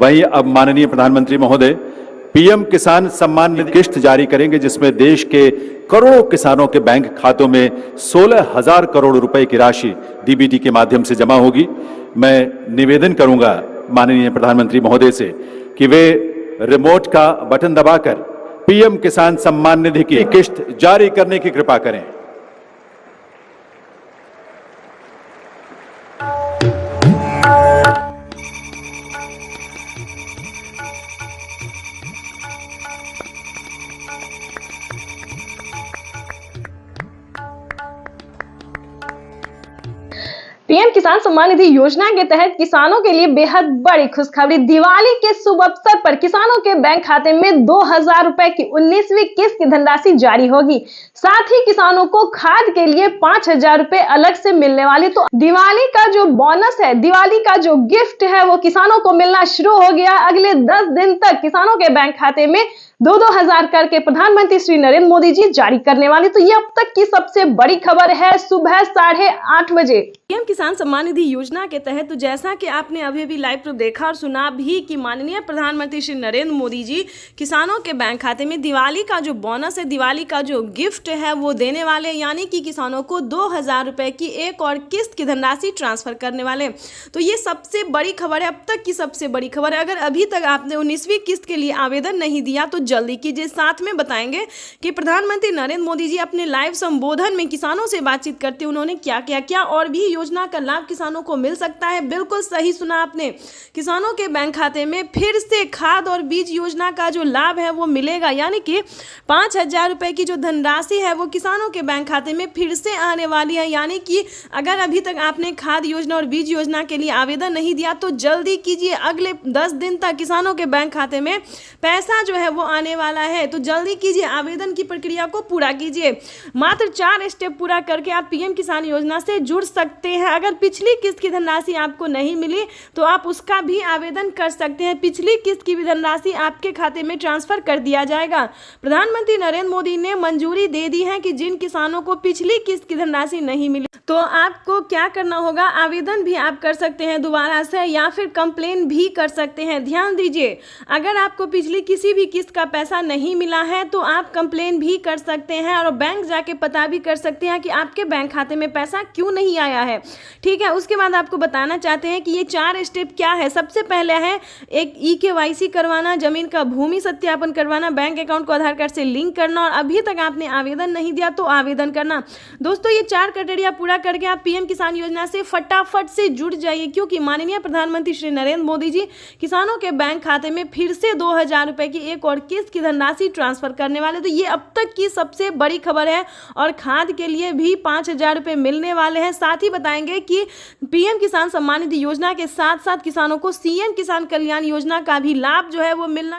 वहीं अब माननीय प्रधानमंत्री महोदय पीएम किसान सम्मान निधि किश्त जारी करेंगे, जिसमें देश के करोड़ों किसानों के बैंक खातों में 16,000 करोड़ रुपए की राशि डीबीटी के माध्यम से जमा होगी। मैं निवेदन करूंगा माननीय प्रधानमंत्री महोदय से कि वे रिमोट का बटन दबाकर पीएम किसान सम्मान निधि की किश्त जारी करने की कृपा करें। पीएम किसान सम्मान निधि योजना के तहत किसानों के लिए बेहद बड़ी खुशखबरी। दिवाली के शुभ अवसर पर किसानों के बैंक खाते में 2,000 रुपए की 19वीं किस्त की धनराशि जारी होगी। साथ ही किसानों को खाद के लिए 5,000 रुपए अलग से मिलने वाले। तो दिवाली का जो बोनस है, दिवाली का जो गिफ्ट है, वो किसानों को मिलना शुरू हो गया। अगले 10 दिन तक किसानों के बैंक खाते में 2-2 हजार करके प्रधानमंत्री श्री नरेंद्र मोदी जी जारी करने वाले। तो ये अब तक की सबसे बड़ी खबर है सुबह 8:30 बजे। पीएम किसान सम्मान निधि योजना के तहत तो जैसा कि आपने अभी भी लाइव प्रूफ देखा और सुना भी कि माननीय प्रधानमंत्री श्री नरेंद्र मोदी जी किसानों के बैंक खाते में दिवाली का जो बोनस है, दिवाली का जो गिफ्ट है वो देने वाले, यानी कि किसानों को 2,000 रुपए की एक और किस्त की धनराशि ट्रांसफर करने वाले। तो ये सबसे बड़ी खबर है, अब तक की सबसे बड़ी खबर है। अगर अभी तक आपने 19वीं किस्त के लिए आवेदन नहीं दिया तो जल्दी कीजिए। साथ में बताएंगे कि प्रधानमंत्री नरेंद्र मोदी जी अपने लाइव संबोधन में किसानों से बातचीत करते उन्होंने क्या और भी योजना का लाभ किसानों को मिल सकता है। बिल्कुल सही सुना आपने, किसानों के बैंक खाते में फिर से खाद और बीज योजना का जो लाभ है वो मिलेगा, यानी कि 5,000 रुपए की जो धनराशि है वो किसानों के बैंक खाते में फिर से आने वाली है। यानी कि अगर अभी तक आपने खाद योजना और बीज योजना के लिए आवेदन नहीं दिया तो जल्दी कीजिए। अगले 10 दिन तक किसानों के बैंक खाते में पैसा जो है वो आने वाला है, तो जल्दी कीजिए, आवेदन की प्रक्रिया को पूरा कीजिए। मात्र 4 स्टेप पूरा करके आप पीएम किसान योजना से जुड़ सकते हैं। अगर पिछली किस्त की धनराशि आपको नहीं मिली तो आप उसका भी आवेदन कर सकते हैं। पिछली किस्त की भी धनराशि आपके खाते में ट्रांसफर कर दिया जाएगा। प्रधानमंत्री नरेंद्र मोदी ने मंजूरी दे दी है कि जिन किसानों को पिछली किस्त की धनराशि नहीं मिली तो आपको क्या करना होगा, आवेदन भी आप कर सकते हैं दोबारा से या फिर कंप्लेन भी कर सकते हैं। ध्यान दीजिए, अगर आपको पिछली किसी भी किस्त का पैसा नहीं मिला है तो आप कंप्लेन भी कर सकते हैं और बैंक जाके पता भी कर सकते हैं कि आपके बैंक खाते में पैसा क्यों नहीं आया है। ठीक है, उसके बाद आपको बताना चाहते हैं कि ये 4 स्टेप क्या है। सबसे पहले है एक EKYC करवाना, जमीन का भूमि सत्यापन करवाना, बैंक अकाउंट को आधार कार्ड से लिंक करना और अभी तक आपने आवेदन नहीं दिया तो आवेदन करना। दोस्तों, ये 4 क्राइटेरिया पूरा करके आप पीएम किसान योजना से फटाफट से जुड़ जाइए, क्योंकि माननीय प्रधानमंत्री श्री नरेंद्र मोदी जी किसानों के बैंक खाते में फिर से 2,000 रुपए की एक और किस्त की धनराशि ट्रांसफर करने वाले। तो ये अब तक की सबसे बड़ी खबर है और खाद के लिए भी 5,000 रुपए मिलने वाले हैं। साथ ही बताएंगे कि पीएम किसान सम्मान निधि योजना के साथ साथ किसानों को सीएम किसान कल्याण योजना का भी लाभ जो है वो मिलना